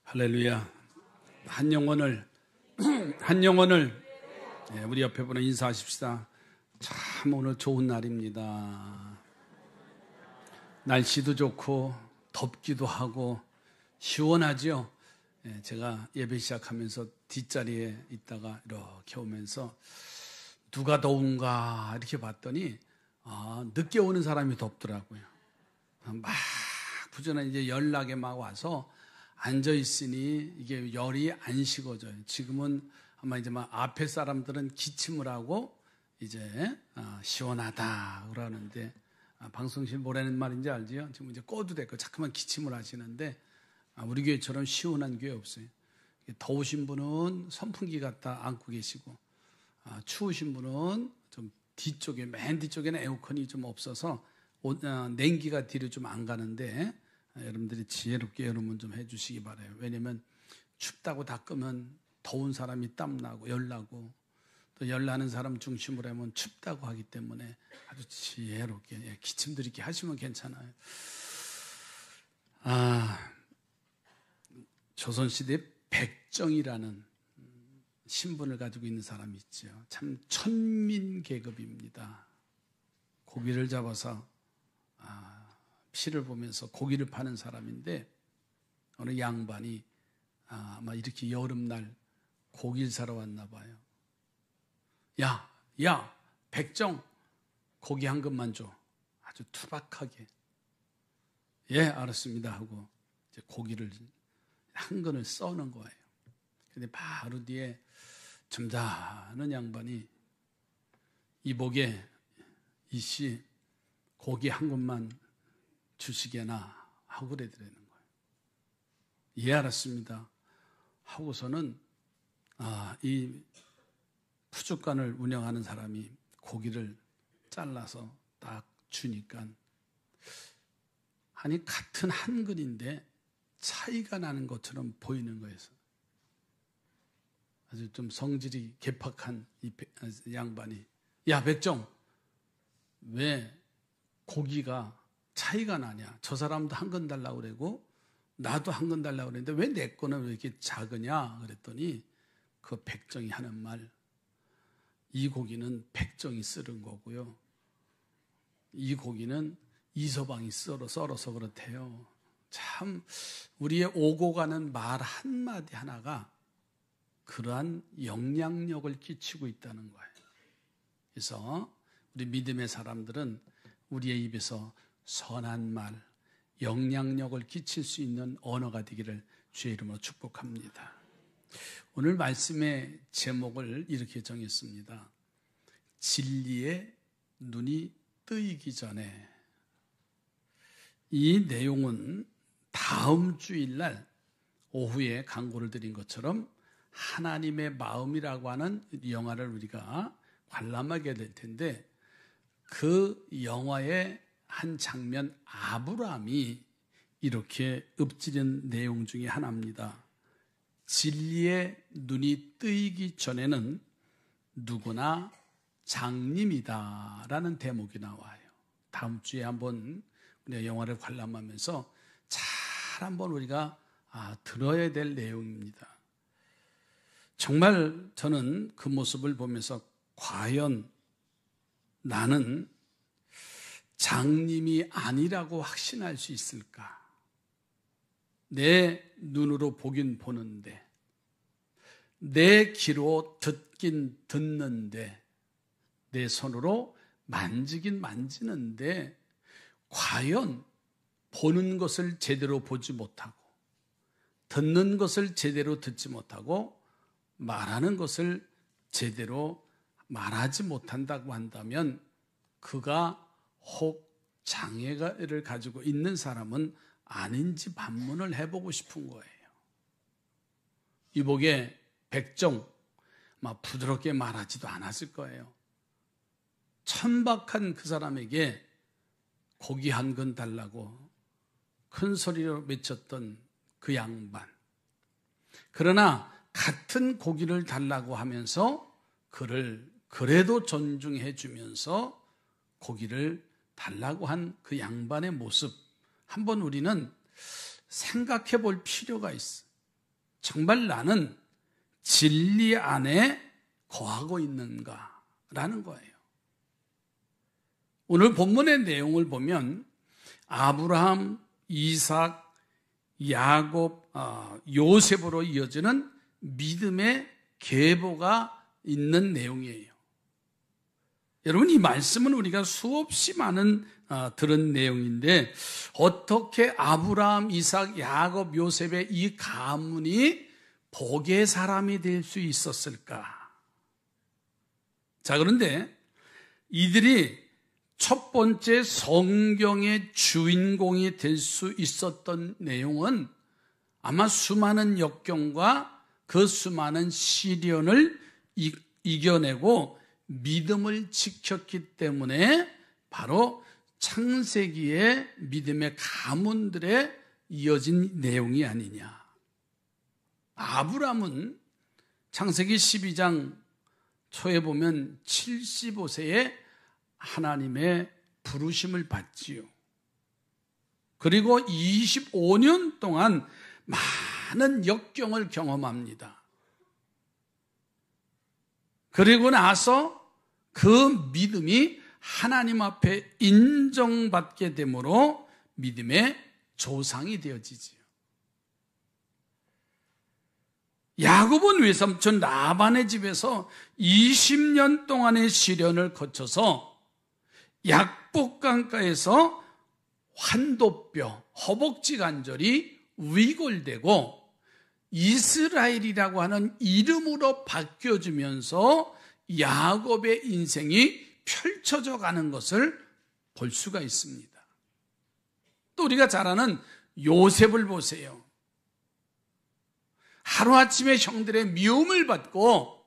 할렐루야. 한 영혼을 우리 옆에 분을 인사하십시다. 참 오늘 좋은 날입니다. 날씨도 좋고 덥기도 하고 시원하죠. 제가 예배 시작하면서 뒷자리에 있다가 이렇게 오면서 누가 더운가 이렇게 봤더니 늦게 오는 사람이 덥더라고요. 막 부지런히 이제 연락에 막 와서 앉아 있으니 이게 열이 안 식어져요. 지금은 아마 이제 막 앞에 사람들은 기침을 하고 이제 시원하다 그러는데 방송실 뭐라는 말인지 알지요? 지금 이제 꺼도 됐고 자꾸만 기침을 하시는데 우리 교회처럼 시원한 교회 없어요. 더우신 분은 선풍기 갖다 안고 계시고 추우신 분은 좀 뒤쪽에 맨 뒤쪽에는 에어컨이 좀 없어서 냉기가 뒤로 좀 안 가는데 여러분들이 지혜롭게 여러분 좀 해주시기 바라요. 왜냐하면 춥다고 다 끄면 더운 사람이 땀나고 열나고 또 열나는 사람 중심으로 하면 춥다고 하기 때문에 아주 지혜롭게 기침들 이렇게 하시면 괜찮아요. 조선시대 백정이라는 신분을 가지고 있는 사람이 있죠. 참 천민 계급입니다. 고기를 잡아서 피를 보면서 고기를 파는 사람인데 어느 양반이 아마 이렇게 여름날 고기를 사러 왔나 봐요. 야 백정 고기 한 근만 줘. 아주 투박하게. 예 알았습니다 하고 이제 고기를 한 근을 써는 거예요. 근데 바로 뒤에 점잖은 양반이 이복에 이씨 고기 한 근만 주시게나 하고 그래 드리는 거예요. 예 알았습니다 하고서는 이 푸주간을 운영하는 사람이 고기를 잘라서 딱 주니까 아니 같은 한 근인데 차이가 나는 것처럼 보이는 거예요. 아주 좀 성질이 개팍한 이 양반이 야 백정 왜 고기가 차이가 나냐? 저 사람도 한 근 달라고 그러고 나도 한 근 달라고 그랬는데 왜 내 거는 왜 이렇게 작으냐? 그랬더니 그 백정이 하는 말 이 고기는 백정이 썰은 거고요. 이 고기는 이서방이 썰어서 그렇대요. 참 우리의 오고 가는 말 한마디 하나가 그러한 영향력을 끼치고 있다는 거예요. 그래서 우리 믿음의 사람들은 우리의 입에서 선한 말, 영향력을 끼칠 수 있는 언어가 되기를 주의 이름으로 축복합니다. 오늘 말씀의 제목을 이렇게 정했습니다. 진리의 눈이 뜨이기 전에. 이 내용은 다음 주일날 오후에 강고를 드린 것처럼 하나님의 마음이라고 하는 영화를 우리가 관람하게 될 텐데 그 영화의 한 장면 아브라함이 이렇게 읊지른 내용 중에 하나입니다. 진리의 눈이 뜨이기 전에는 누구나 장님이다 라는 대목이 나와요. 다음 주에 한번 우리가 영화를 관람하면서 잘 한번 우리가 들어야 될 내용입니다. 정말 저는 그 모습을 보면서 과연 나는 장님이 아니라고 확신할 수 있을까? 내 눈으로 보긴 보는데, 내 귀로 듣긴 듣는데, 내 손으로 만지긴 만지는데, 과연 보는 것을 제대로 보지 못하고, 듣는 것을 제대로 듣지 못하고, 말하는 것을 제대로 말하지 못한다고 한다면, 그가 혹 장애를 가지고 있는 사람은 아닌지 반문을 해보고 싶은 거예요. 이복의 백정 막 부드럽게 말하지도 않았을 거예요. 천박한 그 사람에게 고기 한 근 달라고 큰 소리로 외쳤던 그 양반. 그러나 같은 고기를 달라고 하면서 그를 그래도 존중해 주면서 고기를 달라고 한 그 양반의 모습 한번 우리는 생각해 볼 필요가 있어. 정말 나는 진리 안에 거하고 있는가라는 거예요. 오늘 본문의 내용을 보면 아브라함, 이삭, 야곱, 요셉으로 이어지는 믿음의 계보가 있는 내용이에요. 여러분, 이 말씀은 우리가 수없이 많은 들은 내용인데 어떻게 아브라함, 이삭, 야곱, 요셉의 이 가문이 복의 사람이 될 수 있었을까? 자, 그런데 이들이 첫 번째 성경의 주인공이 될 수 있었던 내용은 아마 수많은 역경과 그 수많은 시련을 이겨내고 믿음을 지켰기 때문에 바로 창세기의 믿음의 가문들에 이어진 내용이 아니냐. 아브라함은 창세기 12장 초에 보면 75세에 하나님의 부르심을 받지요. 그리고 25년 동안 많은 역경을 경험합니다. 그리고 나서 그 믿음이 하나님 앞에 인정받게 되므로 믿음의 조상이 되어지지요. 야곱은 외삼촌 라반의 집에서 20년 동안의 시련을 거쳐서 약복강가에서 환도뼈, 허벅지 관절이 위골되고 이스라엘이라고 하는 이름으로 바뀌어지면서 야곱의 인생이 펼쳐져 가는 것을 볼 수가 있습니다. 또 우리가 잘 아는 요셉을 보세요. 하루아침에 형들의 미움을 받고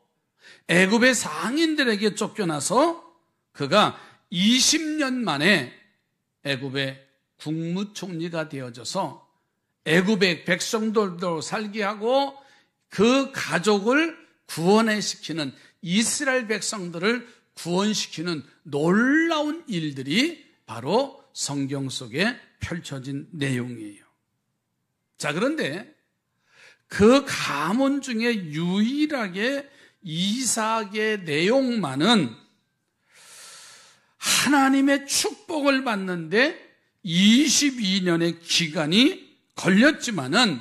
애굽의 상인들에게 쫓겨나서 그가 20년 만에 애굽의 국무총리가 되어져서 애굽의 백성들도 살게 하고 그 가족을 구원시키는, 이스라엘 백성들을 구원시키는 놀라운 일들이 바로 성경 속에 펼쳐진 내용이에요. 자, 그런데 그 가문 중에 유일하게 이삭의 내용만은 하나님의 축복을 받는데 22년의 기간이 걸렸지만은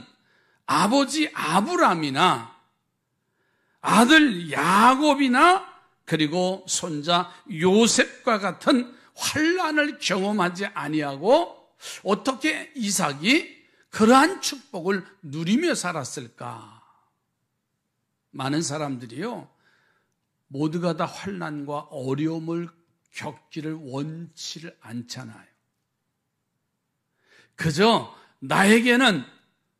아버지 아브람이나 아들 야곱이나 그리고 손자 요셉과 같은 환난을 경험하지 아니하고 어떻게 이삭이 그러한 축복을 누리며 살았을까? 많은 사람들이요, 모두가 다 환난과 어려움을 겪기를 원치를 않잖아요. 그저 나에게는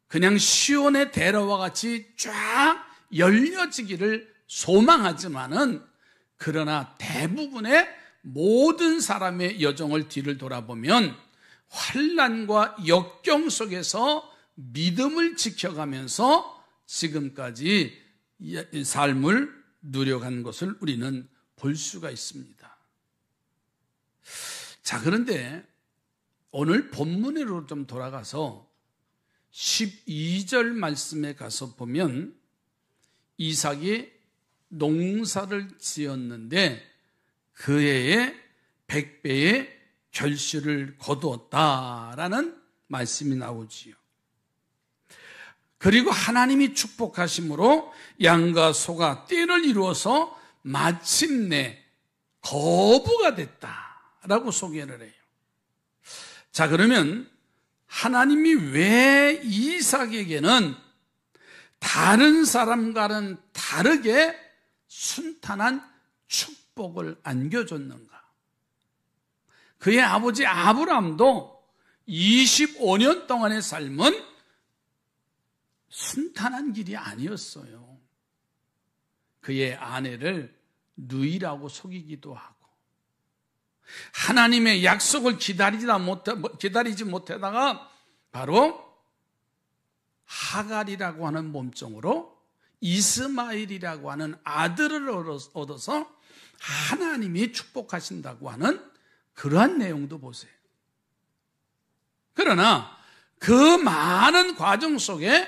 그냥 시온의 대로와 같이 쫙 열려지기를 소망하지만은, 그러나 대부분의 모든 사람의 여정을 뒤를 돌아보면 환난과 역경 속에서 믿음을 지켜가면서 지금까지 삶을 누려간 것을 우리는 볼 수가 있습니다. 자, 그런데 오늘 본문으로 좀 돌아가서 12절 말씀에 가서 보면 이삭이 농사를 지었는데 그 해에 100배의 결실을 거두었다라는 말씀이 나오지요. 그리고 하나님이 축복하심으로 양과 소가 떼를 이루어서 마침내 거부가 됐다라고 소개를 해요. 자, 그러면 하나님이 왜 이삭에게는 다른 사람과는 다르게 순탄한 축복을 안겨줬는가? 그의 아버지 아브람도 25년 동안의 삶은 순탄한 길이 아니었어요. 그의 아내를 누이라고 속이기도 하고 하나님의 약속을 기다리지 못하다가 바로 하갈이라고 하는 몸종으로 이스마엘이라고 하는 아들을 얻어서 하나님이 축복하신다고 하는 그러한 내용도 보세요. 그러나 그 많은 과정 속에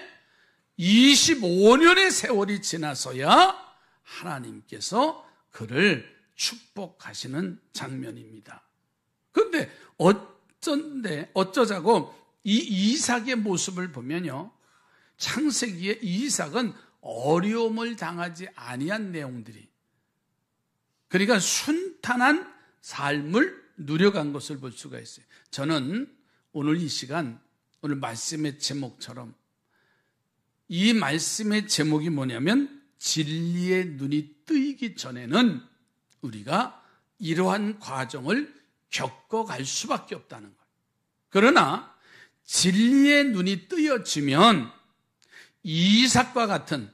25년의 세월이 지나서야 하나님께서 그를 축복하시는 장면입니다. 그런데 어쩌자고 이 이삭의 모습을 보면요, 창세기에 이삭은 어려움을 당하지 아니한 내용들이, 그러니까 순탄한 삶을 누려간 것을 볼 수가 있어요. 저는 오늘 이 시간, 오늘 말씀의 제목처럼, 이 말씀의 제목이 뭐냐면 진리의 눈이 뜨이기 전에는 우리가 이러한 과정을 겪어갈 수밖에 없다는 거예요. 그러나 진리의 눈이 뜨여지면 이삭과 같은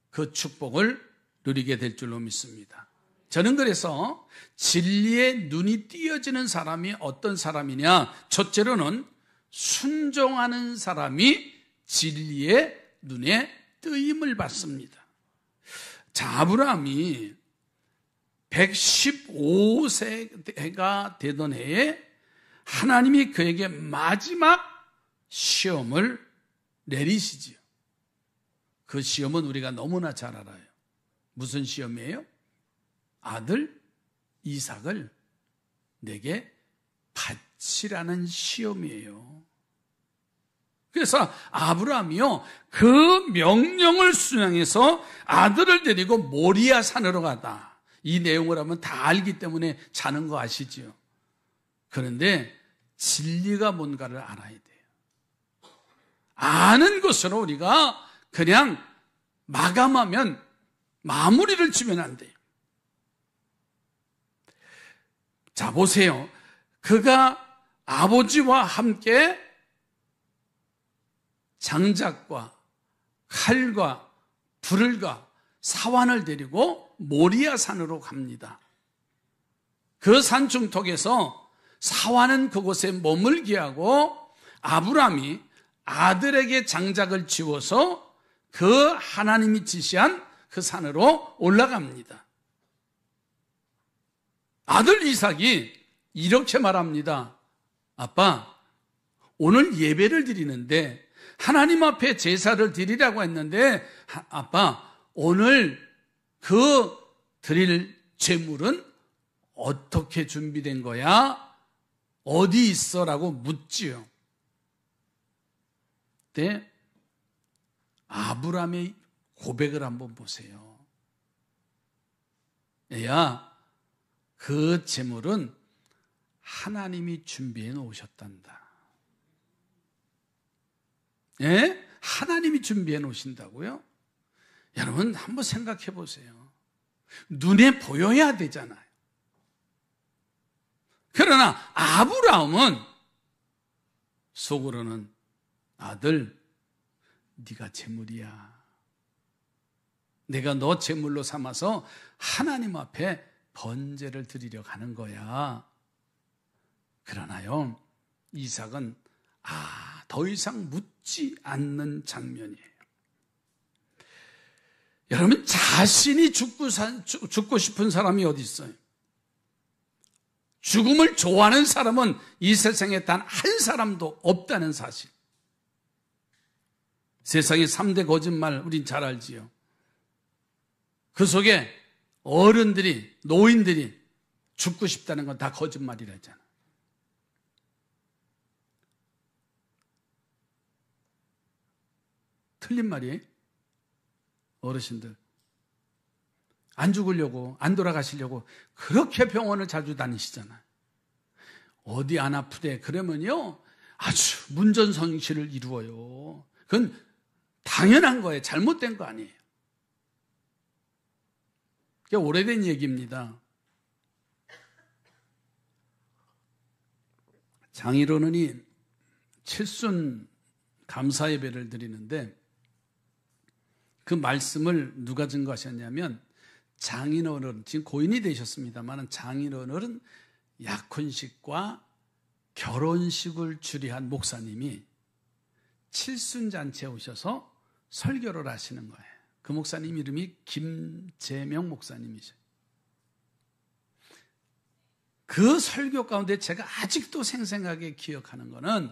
그 축복을 누리게 될 줄로 믿습니다. 저는 그래서 진리의 눈이 띄어지는 사람이 어떤 사람이냐, 첫째로는 순종하는 사람이 진리의 눈에 뜨임을 받습니다. 자, 아브라함이 115세가 되던 해에 하나님이 그에게 마지막 시험을 내리시지요. 그 시험은 우리가 너무나 잘 알아요. 무슨 시험이에요? 아들 이삭을 내게 바치라는 시험이에요. 그래서 아브라함이요, 그 명령을 수행해서 아들을 데리고 모리아 산으로 가다. 이 내용을 하면 다 알기 때문에 자는 거 아시죠? 그런데 진리가 뭔가를 알아야 돼요. 아는 것으로 우리가 그냥 마감하면, 마무리를 지면 안 돼요. 자, 보세요. 그가 아버지와 함께 장작과 칼과 불과 사환을 데리고 모리아 산으로 갑니다. 그 산중턱에서 사환은 그곳에 머물게 하고 아브라함이 아들에게 장작을 지워서 그 하나님이 지시한 그 산으로 올라갑니다. 아들 이삭이 이렇게 말합니다. 아빠, 오늘 예배를 드리는데, 하나님 앞에 제사를 드리라고 했는데, 아빠, 오늘 그 드릴 제물은 어떻게 준비된 거야? 어디 있어? 라고 묻지요. 그때 아브라함의 고백을 한번 보세요. 애야, 그 제물은 하나님이 준비해 놓으셨단다. 예? 하나님이 준비해 놓으신다고요? 여러분 한번 생각해 보세요. 눈에 보여야 되잖아요. 그러나 아브라함은 속으로는 아들, 네가 제물이야. 내가 너 제물로 삼아서 하나님 앞에 번제를 드리려 가는 거야. 그러나요, 이삭은 더 이상 묻지 않는 장면이에요. 여러분, 자신이 죽고 싶은 사람이 어디 있어요? 죽음을 좋아하는 사람은 이 세상에 단 한 사람도 없다는 사실. 세상의 3대 거짓말 우린 잘 알지요. 그 속에 어른들이, 노인들이 죽고 싶다는 건 다 거짓말이라 했잖아. 틀린 말이에요. 어르신들, 안 죽으려고, 안 돌아가시려고 그렇게 병원을 자주 다니시잖아요. 어디 안 아프대 그러면요, 아주 문전성시를 이루어요. 그건 당연한 거예요. 잘못된 거 아니에요. 그게 오래된 얘기입니다. 장인어른이 칠순 감사 예배를 드리는데 그 말씀을 누가 증거하셨냐면, 장인어른, 지금 고인이 되셨습니다만 장인어른 약혼식과 결혼식을 주례한 목사님이 칠순잔치에 오셔서 설교를 하시는 거예요. 그 목사님 이름이 김재명 목사님이죠. 그 설교 가운데 제가 아직도 생생하게 기억하는 거는,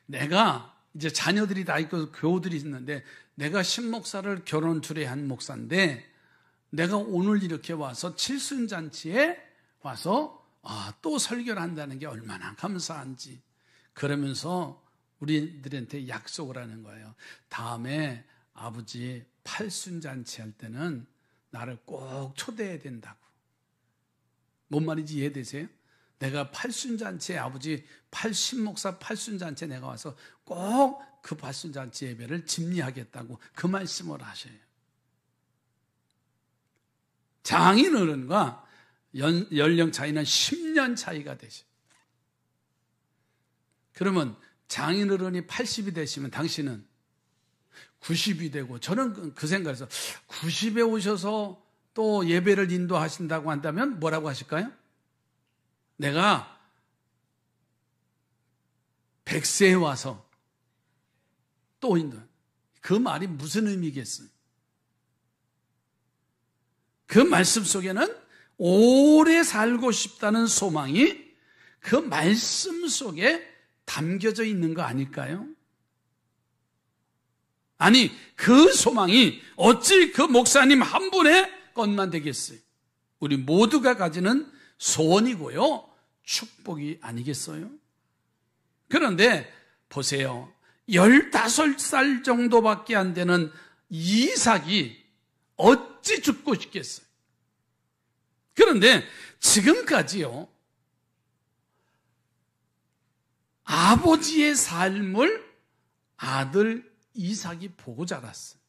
내가 이제 자녀들이 다 있고 교우들이 있는데 내가 신목사를 결혼 주례한 목사인데 내가 오늘 이렇게 와서 칠순잔치에 와서 또 설교를 한다는 게 얼마나 감사한지 그러면서 우리들한테 약속을 하는 거예요. 다음에 아버지 팔순잔치 할 때는 나를 꼭 초대해야 된다고. 뭔 말인지 이해되세요? 내가 팔순잔치에 아버지 신목사 팔순잔치에 내가 와서 꼭 그 팔순잔치 예배를 집리하겠다고 그 말씀을 하셔요. 장인어른과 연령 차이는 10년 차이가 되셔요. 그러면 장인어른이 80이 되시면 당신은 90이 되고, 저는 그 생각에서 90에 오셔서 또 예배를 인도하신다고 한다면 뭐라고 하실까요? 내가 100세에 와서 또 인도. 그 말이 무슨 의미겠어요? 그 말씀 속에는 오래 살고 싶다는 소망이 그 말씀 속에 담겨져 있는 거 아닐까요? 아니, 그 소망이 어찌 그 목사님 한 분의 것만 되겠어요? 우리 모두가 가지는 소원이고요, 축복이 아니겠어요? 그런데 보세요. 15살 정도밖에 안 되는 이삭이 어찌 죽고 싶겠어요? 그런데 지금까지요, 아버지의 삶을 아들 이삭이 보고 자랐어요.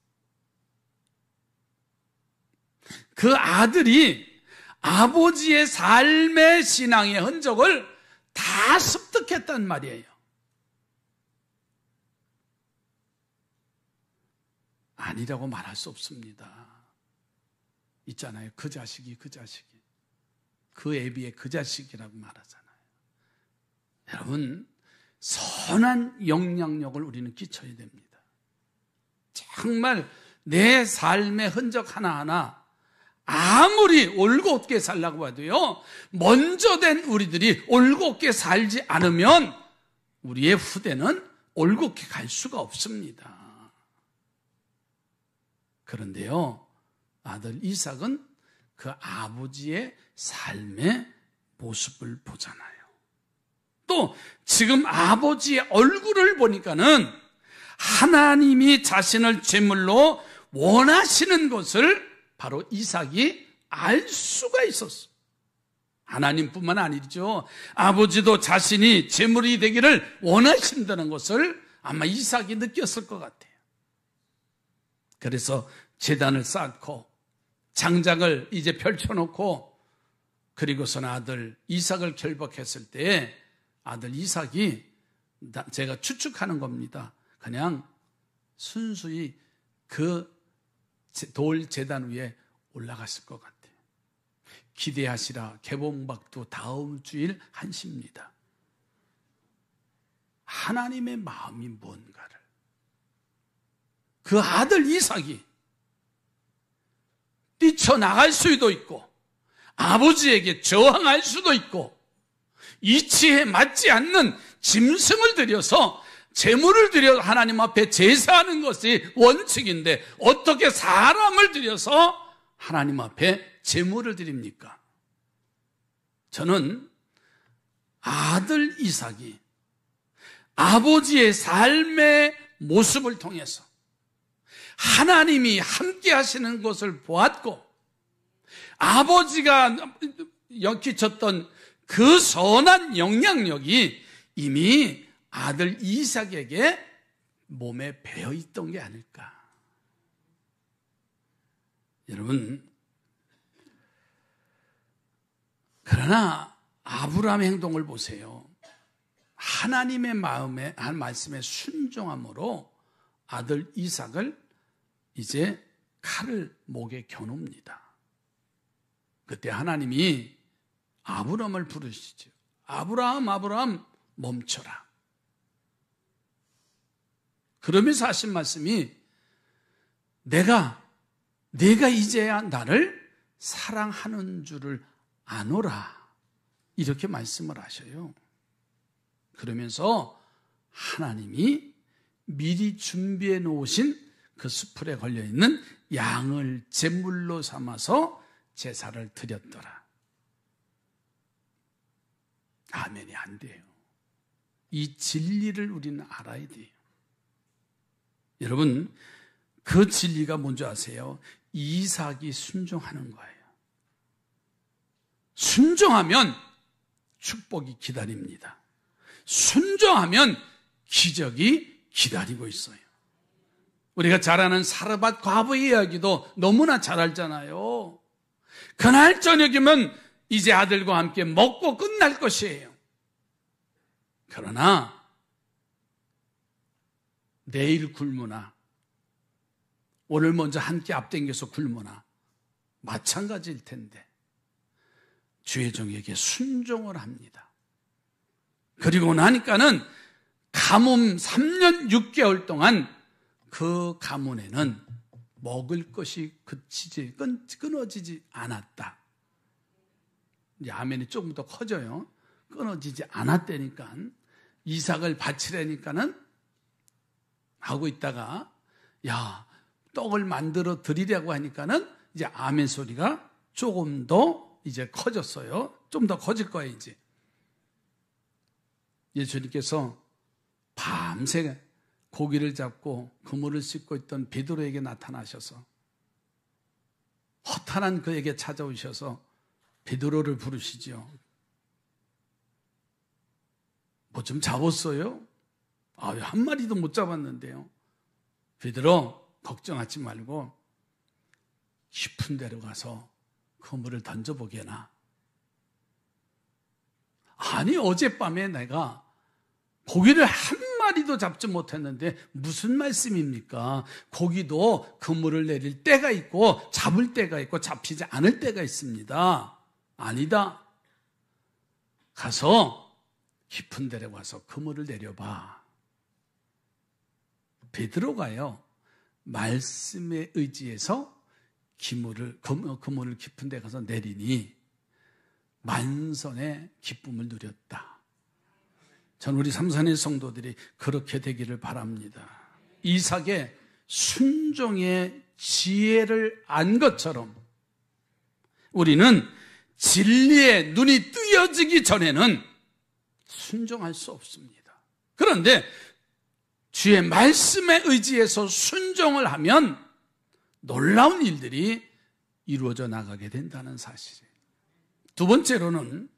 그 아들이 아버지의 삶의 신앙의 흔적을 다 습득했단 말이에요. 아니라고 말할 수 없습니다. 있잖아요. 그 자식이 그 애비의 그 자식이라고 말하잖아요. 여러분, 선한 영향력을 우리는 끼쳐야 됩니다. 정말 내 삶의 흔적 하나하나 아무리 올곧게 살라고 해도요, 먼저 된 우리들이 올곧게 살지 않으면 우리의 후대는 올곧게 갈 수가 없습니다. 그런데요, 아들 이삭은 그 아버지의 삶의 모습을 보잖아요. 또 지금 아버지의 얼굴을 보니까는 하나님이 자신을 제물로 원하시는 것을 바로 이삭이 알 수가 있었어요. 하나님뿐만 아니죠. 아버지도 자신이 제물이 되기를 원하신다는 것을 아마 이삭이 느꼈을 것 같아요. 그래서 제단을 쌓고 장작을 이제 펼쳐놓고 그리고선 아들 이삭을 결박했을 때 아들 이삭이, 제가 추측하는 겁니다, 그냥 순수히 그 돌 제단 위에 올라갔을 것 같아요. 기대하시라, 개봉박도 다음 주일 1시입니다. 하나님의 마음이 뭔가를, 그 아들 이삭이 뛰쳐나갈 수도 있고 아버지에게 저항할 수도 있고 이치에 맞지 않는 짐승을 들여서 제물을 드려 하나님 앞에 제사하는 것이 원칙인데 어떻게 사람을 들여서 하나님 앞에 제물을 드립니까? 저는 아들 이삭이 아버지의 삶의 모습을 통해서 하나님이 함께 하시는 것을 보았고 아버지가 끼쳤던 그 선한 영향력이 이미 아들 이삭에게 몸에 배어 있던 게 아닐까. 여러분, 그러나 아브라함의 행동을 보세요. 하나님의 마음에 한 말씀에 순종함으로 아들 이삭을 이제 칼을 목에 겨눕니다. 그때 하나님이 아브라함을 부르시죠. 아브라함, 아브라함, 멈춰라. 그러면서 하신 말씀이 내가 이제야 나를 사랑하는 줄을 아노라, 이렇게 말씀을 하셔요. 그러면서 하나님이 미리 준비해 놓으신 그 수풀에 걸려있는 양을 제물로 삼아서 제사를 드렸더라. 아멘이 안 돼요. 이 진리를 우리는 알아야 돼요. 여러분, 그 진리가 뭔지 아세요? 이삭이 순종하는 거예요. 순종하면 축복이 기다립니다. 순종하면 기적이 기다리고 있어요. 우리가 잘 아는 사르밧 과부의 이야기도 너무나 잘 알잖아요. 그날 저녁이면 이제 아들과 함께 먹고 끝날 것이에요. 그러나 내일 굶으나 오늘 먼저 한 끼 앞당겨서 굶으나 마찬가지일 텐데 주의 종에게 순종을 합니다. 그리고 나니까는 가뭄 3년 6개월 동안 그 가문에는 먹을 것이 끊어지지 않았다. 이제 아멘이 조금 더 커져요. 끊어지지 않았다니까. 이삭을 바치라니까는 하고 있다가 야, 떡을 만들어 드리려고 하니까는 이제 아멘 소리가 조금 더 이제 커졌어요. 좀 더 커질 거예요, 이제. 예수님께서 밤새 고기를 잡고 그물을 씻고 있던 베드로에게 나타나셔서 허탄한 그에게 찾아오셔서 베드로를 부르시지요. 뭐 좀 잡았어요? 한 마리도 못 잡았는데요. 베드로 걱정하지 말고 깊은 데로 가서 그물을 던져보게나. 아니, 어젯밤에 내가 고기를 한 마리도 잡지 못했는데 무슨 말씀입니까? 고기도 그물을 내릴 때가 있고 잡을 때가 있고 잡히지 않을 때가 있습니다. 아니다. 가서 깊은 데로 가서 그물을 내려봐. 베드로가요, 말씀에 의지해서 그물을 깊은 데 가서 내리니 만선의 기쁨을 누렸다. 전 우리 삼산의 성도들이 그렇게 되기를 바랍니다. 이삭의 순종의 지혜를 안 것처럼 우리는 진리의 눈이 뜨여지기 전에는 순종할 수 없습니다. 그런데 주의 말씀에 의지해서 순종을 하면 놀라운 일들이 이루어져 나가게 된다는 사실이에요. 두 번째로는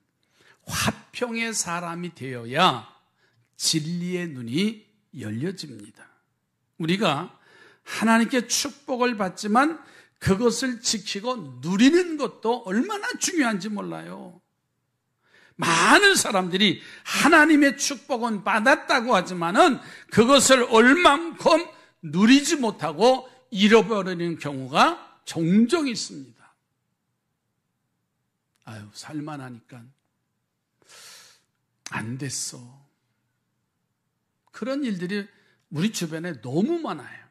화평의 사람이 되어야 진리의 눈이 열려집니다. 우리가 하나님께 축복을 받지만 그것을 지키고 누리는 것도 얼마나 중요한지 몰라요. 많은 사람들이 하나님의 축복은 받았다고 하지만은 그것을 얼만큼 누리지 못하고 잃어버리는 경우가 종종 있습니다. 살만하니까 안 됐어. 그런 일들이 우리 주변에 너무 많아요.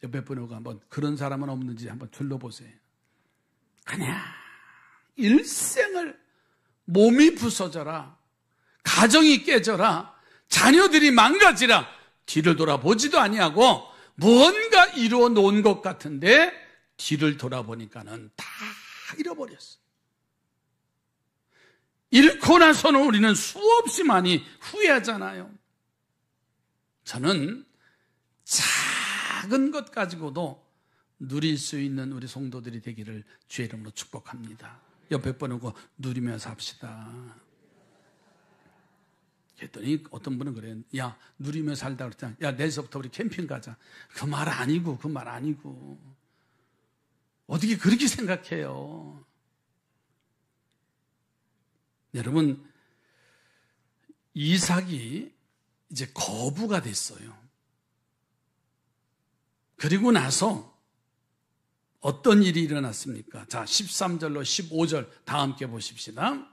옆에 분하고 한번 그런 사람은 없는지 한번 둘러보세요. 그냥 일생을 몸이 부서져라, 가정이 깨져라, 자녀들이 망가지라 뒤를 돌아보지도 아니하고 무언가 이루어 놓은 것 같은데 뒤를 돌아보니까는 다 잃어버렸어. 잃고 나서는 우리는 수없이 많이 후회하잖아요. 저는 작은 것 가지고도 누릴 수 있는 우리 성도들이 되기를 주의 이름으로 축복합니다. 옆에 보내고 누리며 삽시다. 그랬더니 어떤 분은 그래요. 야, 누리며 살다 그랬잖아. 야, 내일서부터 우리 캠핑 가자. 그 말 아니고. 어떻게 그렇게 생각해요? 여러분, 이삭이 이제 거부가 됐어요. 그리고 나서 어떤 일이 일어났습니까? 자, 13절로 15절 다 함께 보십시다.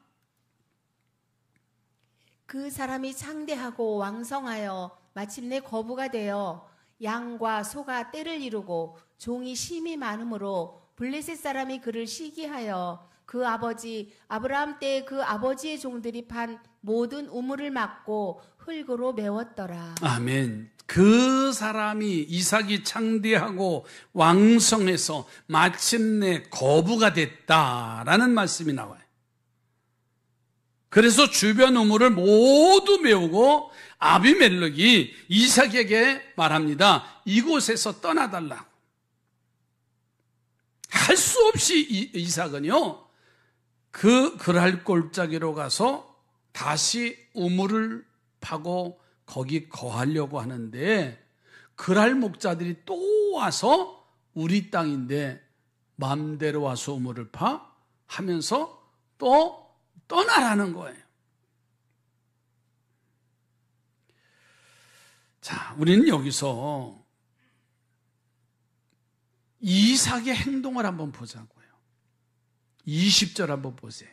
그 사람이 창대하고 왕성하여 마침내 거부가 되어 양과 소가 떼를 이루고 종이 심이 많으므로 블레셋 사람이 그를 시기하여 그 아버지 아브라함 때 그 아버지의 종들이 판 모든 우물을 막고 흙으로 메웠더라. 아멘. 그 사람이 이삭이 창대하고 왕성해서 마침내 거부가 됐다라는 말씀이 나와요. 그래서 주변 우물을 모두 메우고 아비멜렉이 이삭에게 말합니다. 이곳에서 떠나달라고. 할 수 없이 이삭은요, 그 그랄 골짜기로 가서 다시 우물을 파고 거기 거하려고 하는데, 그랄 목자들이 또 와서 우리 땅인데 마음대로 와서 우물을 파? 하면서 또 떠나라는 거예요. 자, 우리는 여기서 이삭의 행동을 한번 보자고요. 20절 한번 보세요.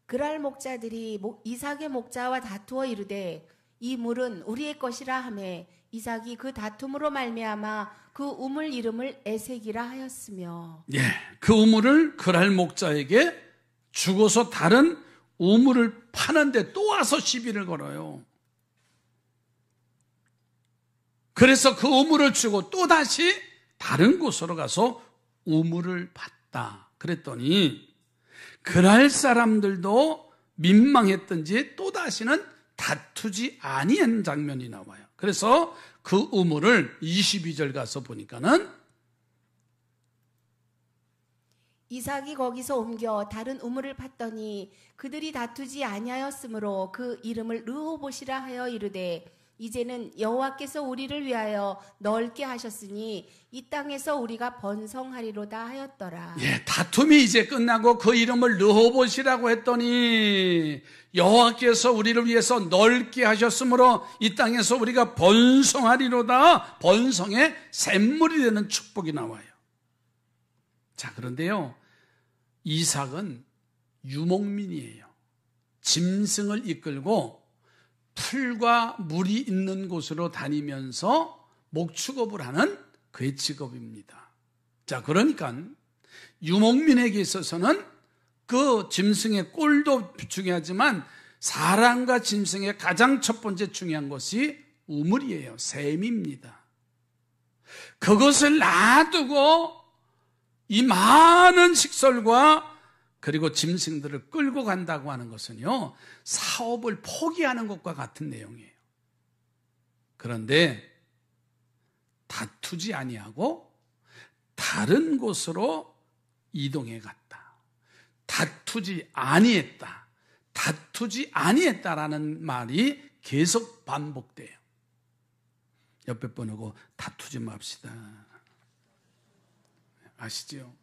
그랄 목자들이 이삭의 목자와 다투어 이르되 이 물은 우리의 것이라 하매 이삭이 그 다툼으로 말미암아 그 우물 이름을 에색이라 하였으며. 예, 그 우물을 그랄 목자에게 주고서 다른 우물을 파는데 또 와서 시비를 걸어요. 그래서 그 우물을 주고 또 다시 다른 곳으로 가서 우물을 팠다. 그랬더니 그랄 사람들도 민망했던지 또 다시는 다투지 아니한 장면이 나와요. 그래서 그 우물을 22절 가서 보니까는 이삭이 거기서 옮겨 다른 우물을 팠더니 그들이 다투지 아니하였으므로 그 이름을 르호봇이라 하여 이르되 이제는 여호와께서 우리를 위하여 넓게 하셨으니 이 땅에서 우리가 번성하리로다 하였더라. 예, 다툼이 이제 끝나고 그 이름을 르호봇이라고 했더니 여호와께서 우리를 위해서 넓게 하셨으므로 이 땅에서 우리가 번성하리로다. 번성의 샘물이 되는 축복이 나와요. 자, 그런데요, 이삭은 유목민이에요. 짐승을 이끌고 풀과 물이 있는 곳으로 다니면서 목축업을 하는 그의 직업입니다. 자, 그러니까 유목민에게 있어서는 그 짐승의 꼴도 중요하지만 사람과 짐승의 가장 첫 번째 중요한 것이 우물이에요. 샘입니다. 그것을 놔두고 이 많은 식솔과 그리고 짐승들을 끌고 간다고 하는 것은요, 사업을 포기하는 것과 같은 내용이에요. 그런데 다투지 아니하고 다른 곳으로 이동해 갔다. 다투지 아니했다. 다투지 아니했다라는 말이 계속 반복돼요. 옆에 분하고 다투지 맙시다. 아시죠?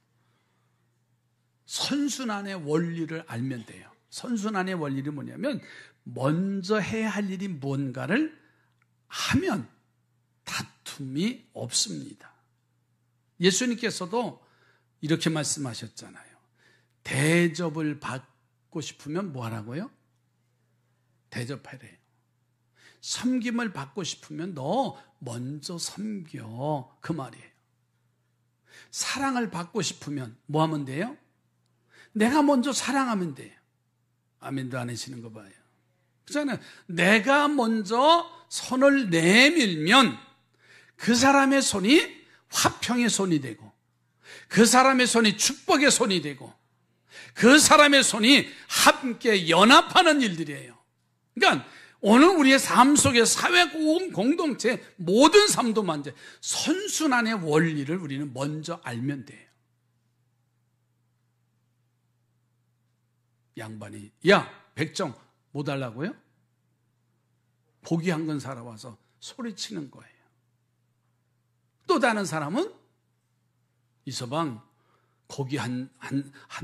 선순환의 원리를 알면 돼요. 선순환의 원리는 뭐냐면 먼저 해야 할 일이 뭔가를 하면 다툼이 없습니다. 예수님께서도 이렇게 말씀하셨잖아요. 대접을 받고 싶으면 뭐 하라고요? 대접하래요. 섬김을 받고 싶으면 너 먼저 섬겨. 그 말이에요. 사랑을 받고 싶으면 뭐 하면 돼요? 내가 먼저 사랑하면 돼요. 아멘도 안 하시는 거 봐요. 그렇잖아요. 내가 먼저 손을 내밀면 그 사람의 손이 화평의 손이 되고, 그 사람의 손이 축복의 손이 되고, 그 사람의 손이 함께 연합하는 일들이에요. 그러니까 오늘 우리의 삶 속에 사회 공동체 모든 삶도 만져 선순환의 원리를 우리는 먼저 알면 돼요. 양반이 야 백정 뭐 달라고요? 고기 한 건 사러 와서 소리치는 거예요. 또 다른 사람은 이서방 고기 한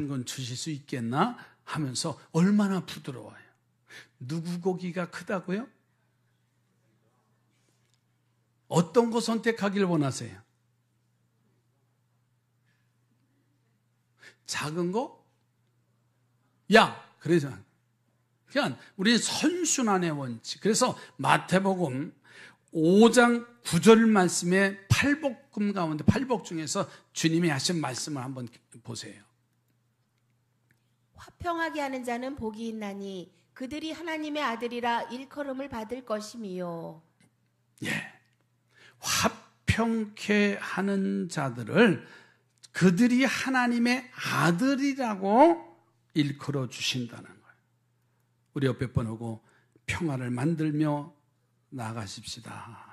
건 주실 수 있겠나 하면서 얼마나 부드러워요. 누구 고기가 크다고요? 어떤 거 선택하길 원하세요? 작은 거? 야, 그래서 그냥 우리는 선순환의 원칙. 그래서 마태복음 5장 9절 말씀에 팔복금 가운데 팔복 중에서 주님이 하신 말씀을 한번 보세요. 화평하게 하는 자는 복이 있나니 그들이 하나님의 아들이라 일컬음을 받을 것이미요. 예, 화평케 하는 자들을 그들이 하나님의 아들이라고 일컬어 주신다는 거예요. 우리 옆에 번하고 평화를 만들며 나아가십시다.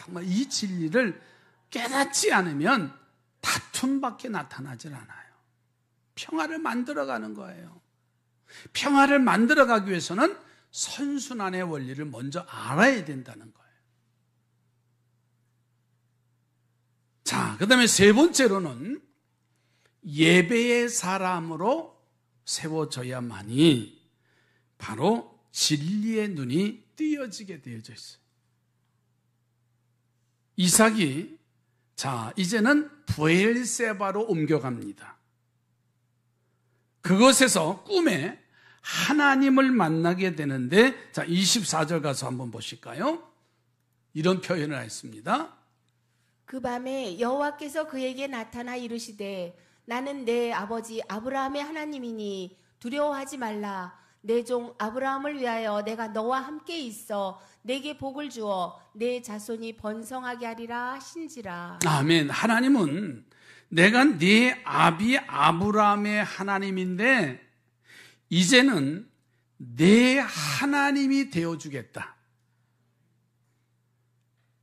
정말 이 진리를 깨닫지 않으면 다툼밖에 나타나질 않아요. 평화를 만들어가는 거예요. 평화를 만들어가기 위해서는 선순환의 원리를 먼저 알아야 된다는 거예요. 자, 그 다음에 세 번째로는 예배의 사람으로 세워져야만이 바로 진리의 눈이 띄어지게 되어져 있어요. 이삭이 자 이제는 브엘세바로 옮겨갑니다. 그것에서 꿈에 하나님을 만나게 되는데, 자 24절 가서 한번 보실까요? 이런 표현을 했습니다. 그 밤에 여호와께서 그에게 나타나 이르시되 나는 내 아버지 아브라함의 하나님이니 두려워하지 말라. 내 종 아브라함을 위하여 내가 너와 함께 있어 내게 복을 주어 내 자손이 번성하게 하리라 하신지라. 아멘. 하나님은 내가 네 아비 아브라함의 하나님인데 이제는 내 하나님이 되어주겠다.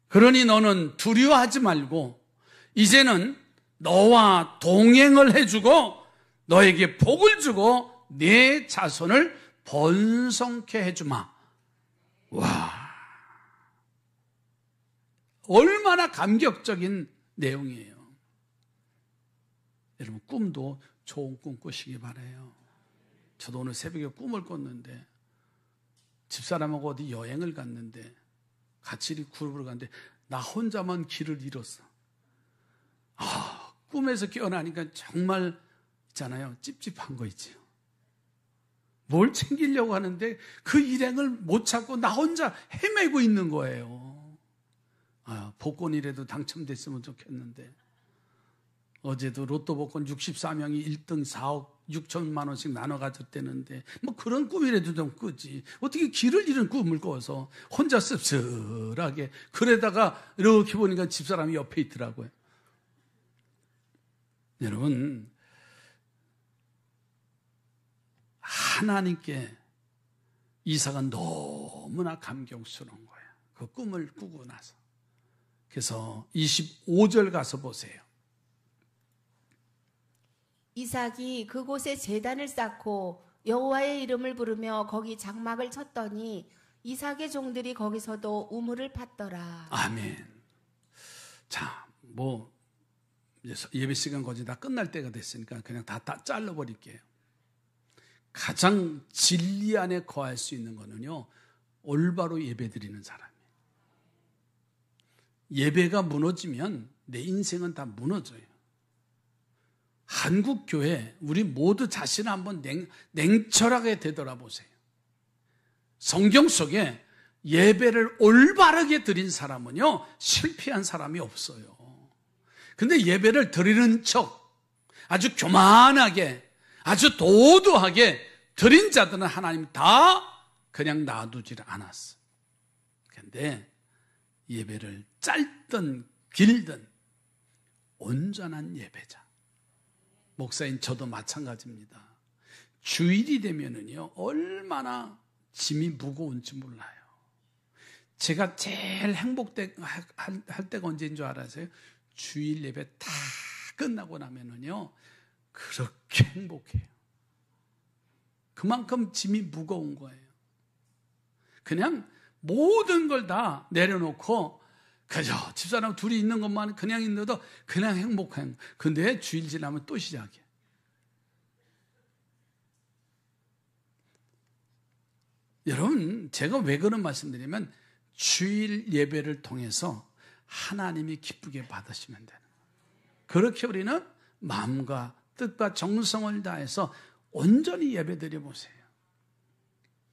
그러니 너는 두려워하지 말고 이제는 너와 동행을 해주고 너에게 복을 주고 내 자손을 번성케 해주마. 와, 얼마나 감격적인 내용이에요. 여러분 꿈도 좋은 꿈 꾸시기 바라요. 저도 오늘 새벽에 꿈을 꿨는데 집사람하고 어디 여행을 갔는데 같이 그룹으로 갔는데 나 혼자만 길을 잃었어. 꿈에서 깨어나니까 정말 있잖아요. 찝찝한 거 있지요. 뭘 챙기려고 하는데 그 일행을 못 찾고 나 혼자 헤매고 있는 거예요. 복권이라도 당첨됐으면 좋겠는데 어제도 로또 복권 64명이 1등 4억 6천만 원씩 나눠 가졌다는데 뭐 그런 꿈이라도 좀 꾸지. 어떻게 길을 잃은 꿈을 꿔서 혼자 씁쓸하게. 그러다가 이렇게 보니까 집사람이 옆에 있더라고요. 여러분, 하나님께 이삭은 너무나 감격스러운 거예요. 그 꿈을 꾸고 나서. 그래서 25절 가서 보세요. 이삭이 그곳에 제단을 쌓고 여호와의 이름을 부르며 거기 장막을 쳤더니 이삭의 종들이 거기서도 우물을 팠더라. 아멘. 자, 뭐 예배 시간 거의 다 끝날 때가 됐으니까 그냥 다 잘라버릴게요. 가장 진리 안에 거할 수 있는 거는요, 올바로 예배드리는 사람이에요. 예배가 무너지면 내 인생은 다 무너져요. 한국 교회 우리 모두 자신을 한번 냉철하게 되돌아보세요. 성경 속에 예배를 올바르게 드린 사람은요 실패한 사람이 없어요. 근데 예배를 드리는 척 아주 교만하게 아주 도도하게 드린 자들은 하나님 다 그냥 놔두질 않았어요. 그런데 예배를 짧든 길든 온전한 예배자. 목사인 저도 마찬가지입니다. 주일이 되면은요 얼마나 짐이 무거운지 몰라요. 제가 제일 할 때가 언제인 줄 알아세요? 주일 예배 다 끝나고 나면은요 그렇게 행복해요. 그만큼 짐이 무거운 거예요. 그냥 모든 걸 다 내려놓고 그저 집사람 둘이 있는 것만 그냥 있는데도 그냥 행복한. 근데 주일 지나면 또 시작해. 여러분, 제가 왜 그런 말씀드리면 주일 예배를 통해서 하나님이 기쁘게 받으시면 되는 거예요. 그렇게 우리는 마음과 뜻과 정성을 다해서 온전히 예배드려 보세요.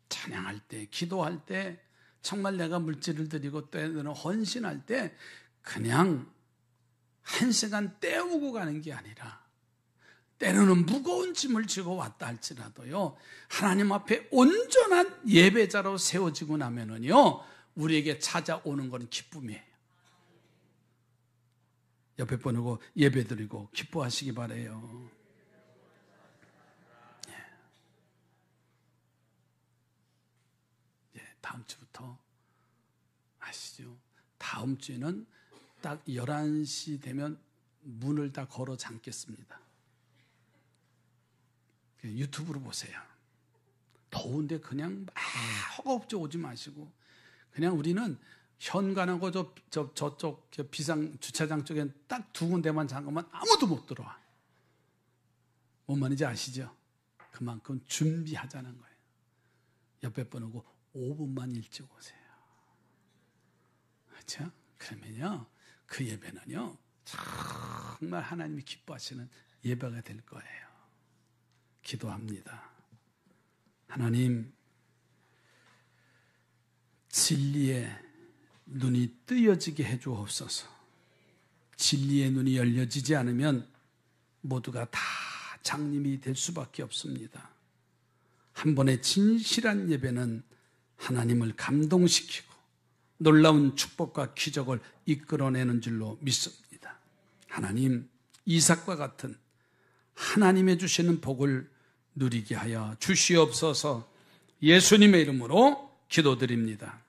찬양할 때, 기도할 때 정말 내가 물질을 드리고 때로는 헌신할 때 그냥 한 시간 때우고 가는 게 아니라 때로는 무거운 짐을 지고 왔다 할지라도요, 하나님 앞에 온전한 예배자로 세워지고 나면은요, 우리에게 찾아오는 건 기쁨이에요. 옆에 보내고 예배 드리고 기뻐하시기 바라요. 다음 주부터 아시죠? 다음 주에는 딱 11시 되면 문을 다 걸어 잠겠습니다. 유튜브로 보세요. 더운데 그냥 막 허겁지겁 오지 마시고 그냥 우리는 현관하고 저쪽 비상 주차장 쪽에 딱 두 군데만 잠그면 아무도 못 들어와. 뭔 말인지 아시죠? 그만큼 준비하자는 거예요. 옆에 보내고 5분만 일찍 오세요. 그렇죠? 그러면요, 그 예배는요, 정말 하나님이 기뻐하시는 예배가 될 거예요. 기도합니다. 하나님, 진리의 눈이 뜨여지게 해주옵소서. 진리의 눈이 열려지지 않으면 모두가 다 장님이 될 수밖에 없습니다. 한 번의 진실한 예배는 하나님을 감동시키고 놀라운 축복과 기적을 이끌어내는 줄로 믿습니다. 하나님, 이삭과 같은 하나님의 주시는 복을 누리게 하여 주시옵소서. 예수님의 이름으로 기도드립니다.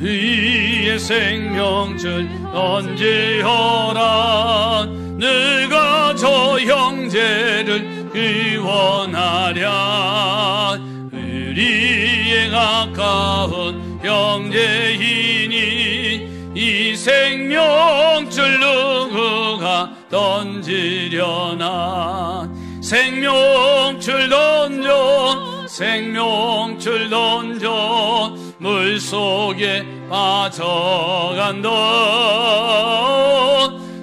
우리의 생명줄 던지어라. 누가 저 형제를 구원하랴. 우리의 가까운 형제이니 이 생명줄 누구가 던지려나. 생명줄 던져, 생명줄 던져, 물속에 빠져간다.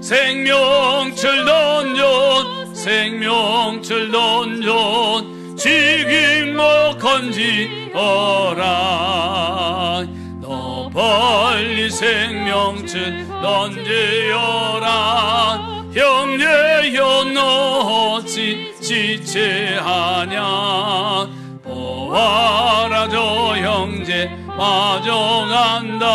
생명줄 던져, 생명줄 던져, 지금 못 건지어라. 너 빨리 생명줄 던지어라. 형제여 너 어찌 지체하냐. 보아라 저 형제 빠져간다.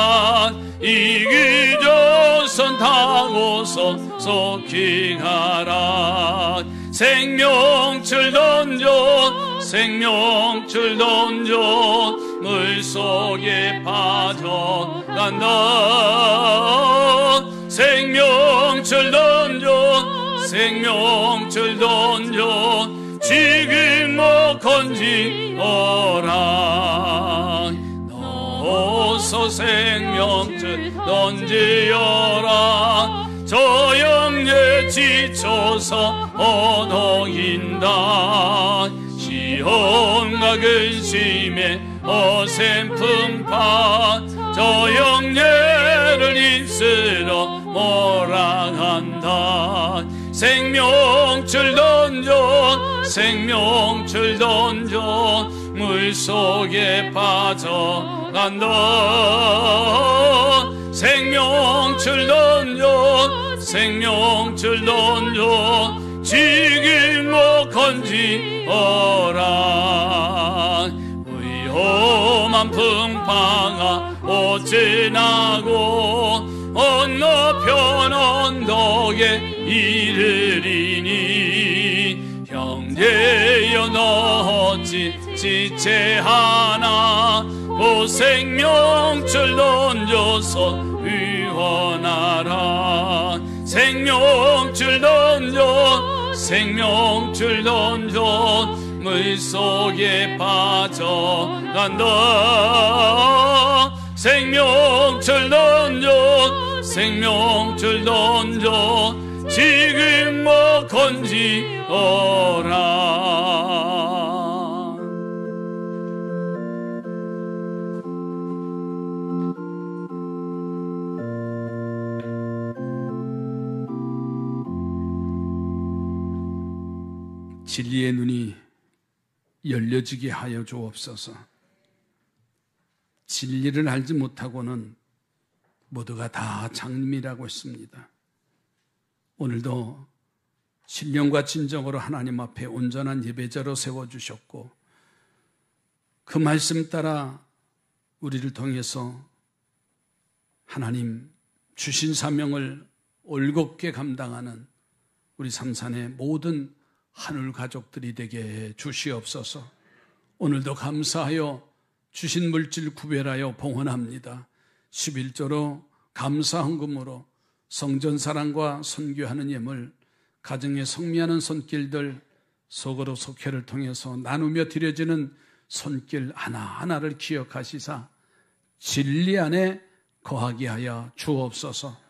이기조선 타고서 속히 가라. 생명줄 던져, 생명줄 던져, 물속에 빠져간다. 생명줄 던져, 생명줄 던져, 지금 못 건지어라. 너서 생명줄 던지어라. 저 형제 지쳐서 어덕인다. 시험과 근심에 어샘품파. 저 형제를 입술로 몰아간다. 생명줄 던져, 생명줄 던져, 물속에 빠져간다. 생명줄 던져, 생명줄 던져, 지금 못 건지어라. 위험한 풍파가 오지나고 건너편 언덕에 이르리니. 형제여 너 어찌 지체하나. 그 생명줄 던져서 위원하라. 생명줄 던져, 생명줄 던져, 물속에 빠져간다. 생명줄 던져, 생명줄 던져, 지금 못 건지어라. 진리의 눈이 열려지게 하여 주옵소서. 진리를 알지 못하고는 모두가 다 장님이라고 했습니다. 오늘도 신령과 진정으로 하나님 앞에 온전한 예배자로 세워주셨고 그 말씀 따라 우리를 통해서 하나님 주신 사명을 올곧게 감당하는 우리 삼산의 모든 하늘 가족들이 되게 주시옵소서. 오늘도 감사하여 주신 물질 구별하여 봉헌합니다. 11조로 감사 헌금으로 성전 사랑과 선교하는 예물, 가정에 성미하는 손길들, 속으로 속회를 통해서 나누며 드려지는 손길 하나하나를 기억하시사 진리 안에 거하게 하여 주옵소서.